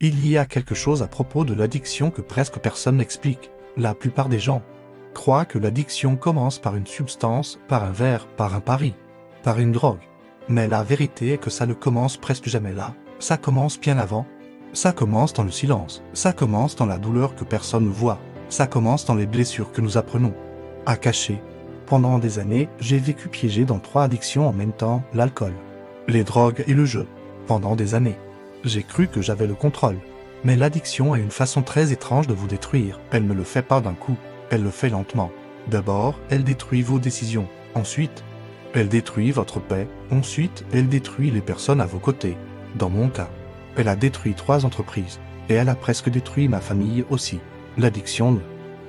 Il y a quelque chose à propos de l'addiction que presque personne n'explique. La plupart des gens croient que l'addiction commence par une substance, par un verre, par un pari, par une drogue. Mais la vérité est que ça ne commence presque jamais là. Ça commence bien avant. Ça commence dans le silence. Ça commence dans la douleur que personne ne voit. Ça commence dans les blessures que nous apprenons à cacher. Pendant des années, j'ai vécu piégé dans 3 addictions en même temps, l'alcool, les drogues et le jeu. Pendant des années, j'ai cru que j'avais le contrôle. Mais l'addiction a une façon très étrange de vous détruire. Elle ne le fait pas d'un coup, elle le fait lentement. D'abord, elle détruit vos décisions. Ensuite, elle détruit votre paix. Ensuite, elle détruit les personnes à vos côtés. Dans mon cas, elle a détruit 3 entreprises. Et elle a presque détruit ma famille aussi. L'addiction ne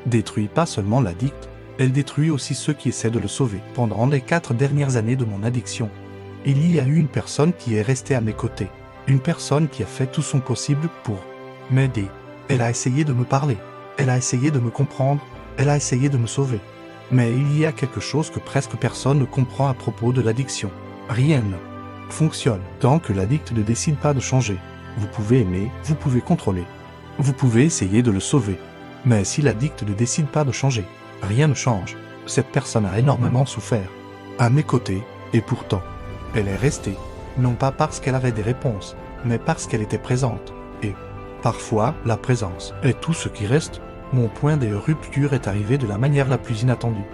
détruit pas seulement l'addict, elle détruit aussi ceux qui essaient de le sauver. Pendant les 4 dernières années de mon addiction, il y a eu une personne qui est restée à mes côtés. Une personne qui a fait tout son possible pour m'aider. Elle a essayé de me parler. Elle a essayé de me comprendre. Elle a essayé de me sauver. Mais il y a quelque chose que presque personne ne comprend à propos de l'addiction. Rien ne fonctionne tant que l'addict ne décide pas de changer. Vous pouvez aimer, vous pouvez contrôler. Vous pouvez essayer de le sauver. Mais si l'addict ne décide pas de changer, rien ne change. Cette personne a énormément souffert à mes côtés, et pourtant, elle est restée. Non pas parce qu'elle avait des réponses, mais parce qu'elle était présente. Et, parfois, la présence est tout ce qui reste. Mon point de rupture est arrivé de la manière la plus inattendue.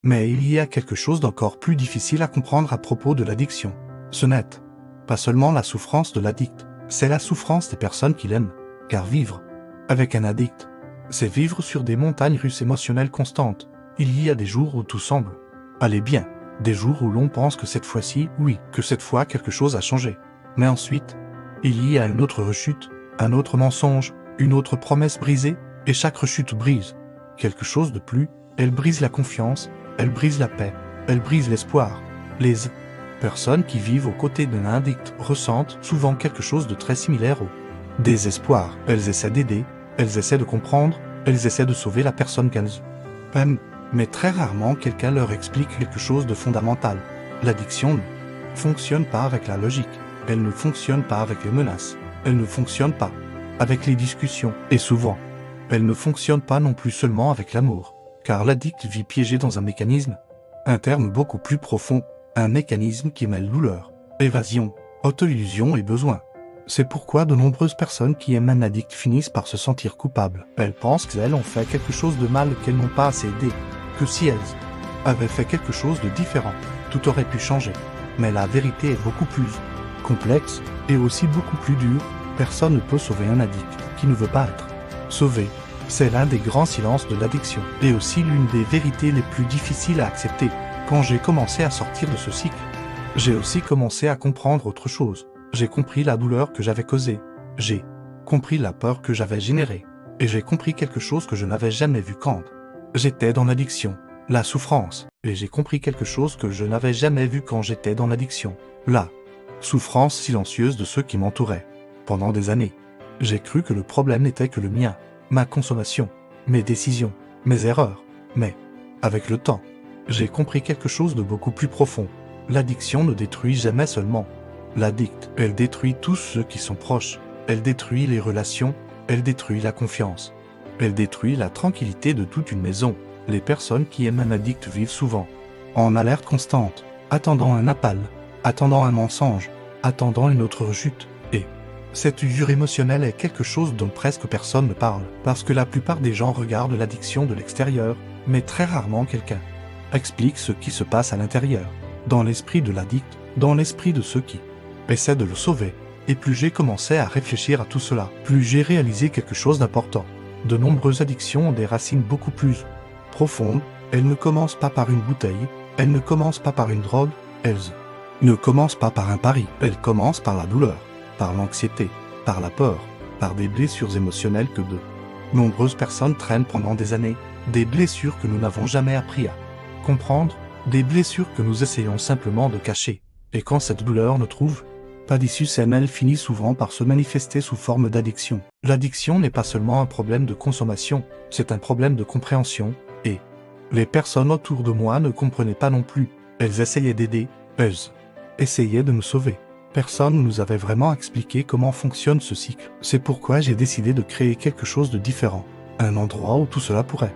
Mais il y a quelque chose d'encore plus difficile à comprendre à propos de l'addiction. Ce n'est pas seulement la souffrance de l'addict, c'est la souffrance des personnes qu'il aime. Car vivre avec un addict, c'est vivre sur des montagnes russes émotionnelles constantes. Il y a des jours où tout semble aller bien, des jours où l'on pense que cette fois-ci, oui, que cette fois quelque chose a changé. Mais ensuite, il y a une autre rechute, un autre mensonge, une autre promesse brisée, et chaque rechute brise quelque chose de plus. Elle brise la confiance, elle brise la paix, elle brise l'espoir. Les personnes qui vivent aux côtés d'un addict ressentent souvent quelque chose de très similaire au désespoir. Elles essaient d'aider, elles essaient de comprendre, elles essaient de sauver la personne qu'elles aiment. Mais très rarement quelqu'un leur explique quelque chose de fondamental. L'addiction ne fonctionne pas avec la logique, elle ne fonctionne pas avec les menaces, elle ne fonctionne pas avec les discussions, et souvent, elle ne fonctionne pas non plus seulement avec l'amour. Car l'addict vit piégé dans un mécanisme, un terme beaucoup plus profond, un mécanisme qui mêle douleur, évasion, auto-illusion et besoin. C'est pourquoi de nombreuses personnes qui aiment un addict finissent par se sentir coupables. Elles pensent qu'elles ont fait quelque chose de mal, qu'elles n'ont pas assez aidé, que si elles avaient fait quelque chose de différent, tout aurait pu changer. Mais la vérité est beaucoup plus complexe et aussi beaucoup plus dure. Personne ne peut sauver un addict qui ne veut pas être sauvé. C'est l'un des grands silences de l'addiction et aussi l'une des vérités les plus difficiles à accepter. Quand j'ai commencé à sortir de ce cycle, j'ai aussi commencé à comprendre autre chose. J'ai compris la douleur que j'avais causée. J'ai compris la peur que j'avais générée. Et j'ai compris quelque chose que je n'avais jamais vu quand j'étais dans l'addiction, la souffrance. Et j'ai compris quelque chose que je n'avais jamais vu quand j'étais dans l'addiction, la souffrance silencieuse de ceux qui m'entouraient. Pendant des années, j'ai cru que le problème n'était que le mien, ma consommation, mes décisions, mes erreurs. Mais, avec le temps, j'ai compris quelque chose de beaucoup plus profond. L'addiction ne détruit jamais seulement l'addict, elle détruit tous ceux qui sont proches. Elle détruit les relations, elle détruit la confiance. Elle détruit la tranquillité de toute une maison. Les personnes qui aiment un addict vivent souvent en alerte constante, attendant un appel, attendant un mensonge, attendant une autre rechute. Et cette usure émotionnelle est quelque chose dont presque personne ne parle, parce que la plupart des gens regardent l'addiction de l'extérieur, mais très rarement quelqu'un explique ce qui se passe à l'intérieur, dans l'esprit de l'addict, dans l'esprit de ceux qui essaient de le sauver. Et plus j'ai commencé à réfléchir à tout cela, plus j'ai réalisé quelque chose d'important. De nombreuses addictions ont des racines beaucoup plus profondes. Elles ne commencent pas par une bouteille, elles ne commencent pas par une drogue, elles ne commencent pas par un pari. Elles commencent par la douleur, par l'anxiété, par la peur, par des blessures émotionnelles que de nombreuses personnes traînent pendant des années, des blessures que nous n'avons jamais appris à comprendre, des blessures que nous essayons simplement de cacher. Et quand cette douleur ne trouve pas d'issue saine, elle finit souvent par se manifester sous forme d'addiction. L'addiction n'est pas seulement un problème de consommation, c'est un problème de compréhension, et les personnes autour de moi ne comprenaient pas non plus. Elles essayaient d'aider, elles essayaient de me sauver. Personne ne nous avait vraiment expliqué comment fonctionne ce cycle. C'est pourquoi j'ai décidé de créer quelque chose de différent. Un endroit où tout cela pourrait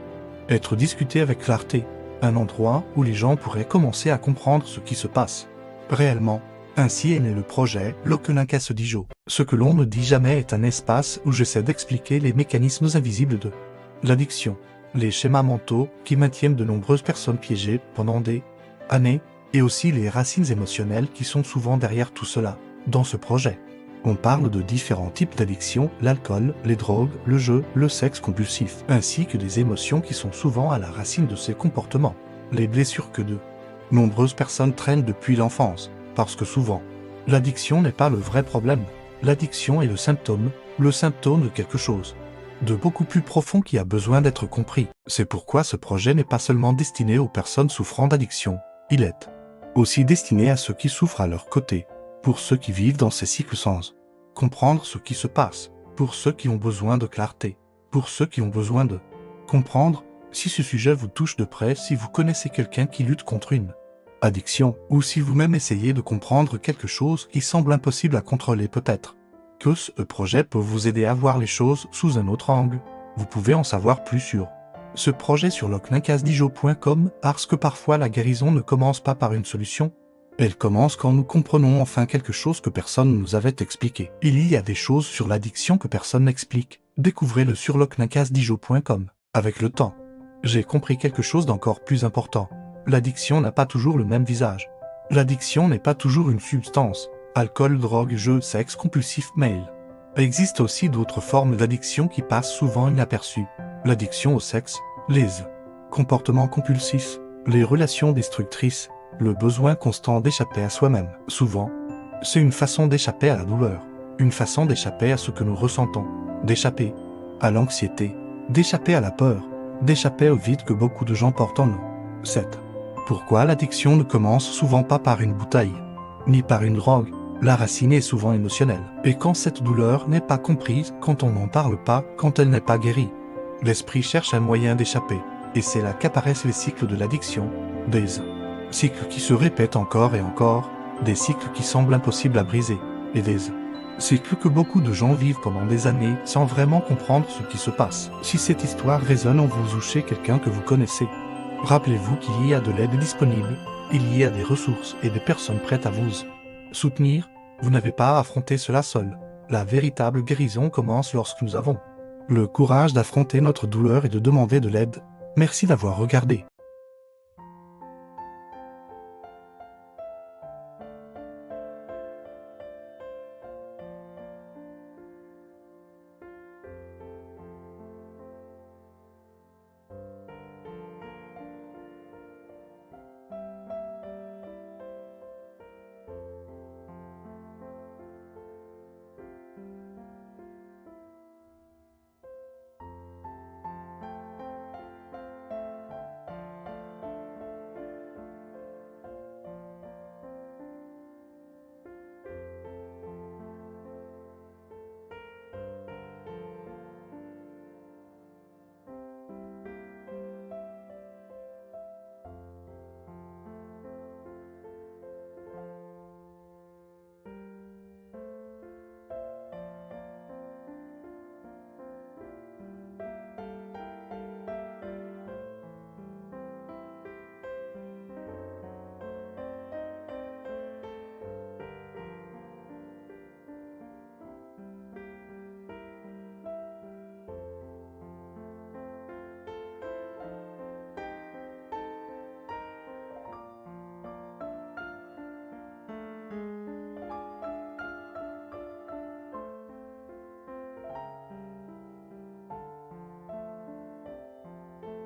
être discuté avec clarté. Un endroit où les gens pourraient commencer à comprendre ce qui se passe réellement. Ainsi est né le projet Lokelinkas Dijo. Ce que l'on ne dit jamais est un espace où j'essaie d'expliquer les mécanismes invisibles de l'addiction, les schémas mentaux qui maintiennent de nombreuses personnes piégées pendant des années, et aussi les racines émotionnelles qui sont souvent derrière tout cela. Dans ce projet, on parle de différents types d'addictions, l'alcool, les drogues, le jeu, le sexe compulsif, ainsi que des émotions qui sont souvent à la racine de ces comportements. Les blessures que de nombreuses personnes traînent depuis l'enfance, parce que souvent, l'addiction n'est pas le vrai problème. L'addiction est le symptôme de quelque chose de beaucoup plus profond qui a besoin d'être compris. C'est pourquoi ce projet n'est pas seulement destiné aux personnes souffrant d'addiction, il est aussi destiné à ceux qui souffrent à leur côté, pour ceux qui vivent dans ces cycles sans comprendre ce qui se passe, pour ceux qui ont besoin de clarté, pour ceux qui ont besoin de comprendre. Si ce sujet vous touche de près, si vous connaissez quelqu'un qui lutte contre une addiction, ou si vous-même essayez de comprendre quelque chose qui semble impossible à contrôler, peut-être que ce projet peut vous aider à voir les choses sous un autre angle. Vous pouvez en savoir plus sur ce projet sur lokelinkas.com, parce que parfois la guérison ne commence pas par une solution. Elle commence quand nous comprenons enfin quelque chose que personne ne nous avait expliqué. Il y a des choses sur l'addiction que personne n'explique. Découvrez-le sur lokelinkas.com. Avec le temps, j'ai compris quelque chose d'encore plus important. L'addiction n'a pas toujours le même visage. L'addiction n'est pas toujours une substance. Alcool, drogue, jeu, sexe compulsif, mail. Il existe aussi d'autres formes d'addiction qui passent souvent inaperçues. L'addiction au sexe, les comportements compulsifs, les relations destructrices, le besoin constant d'échapper à soi-même. Souvent, c'est une façon d'échapper à la douleur, une façon d'échapper à ce que nous ressentons, d'échapper à l'anxiété, d'échapper à la peur, d'échapper au vide que beaucoup de gens portent en nous. 7. Pourquoi l'addiction ne commence souvent pas par une bouteille, ni par une drogue? La racine est souvent émotionnelle. Et quand cette douleur n'est pas comprise, quand on n'en parle pas, quand elle n'est pas guérie, l'esprit cherche un moyen d'échapper. Et c'est là qu'apparaissent les cycles de l'addiction, des cycles qui se répètent encore et encore, des cycles qui semblent impossibles à briser, et des cycles que beaucoup de gens vivent pendant des années sans vraiment comprendre ce qui se passe. Si cette histoire résonne en vous ou chez quelqu'un que vous connaissez, rappelez-vous qu'il y a de l'aide disponible, il y a des ressources et des personnes prêtes à vous soutenir. Vous n'avez pas à affronter cela seul. La véritable guérison commence lorsque nous avons le courage d'affronter notre douleur et de demander de l'aide. Merci d'avoir regardé.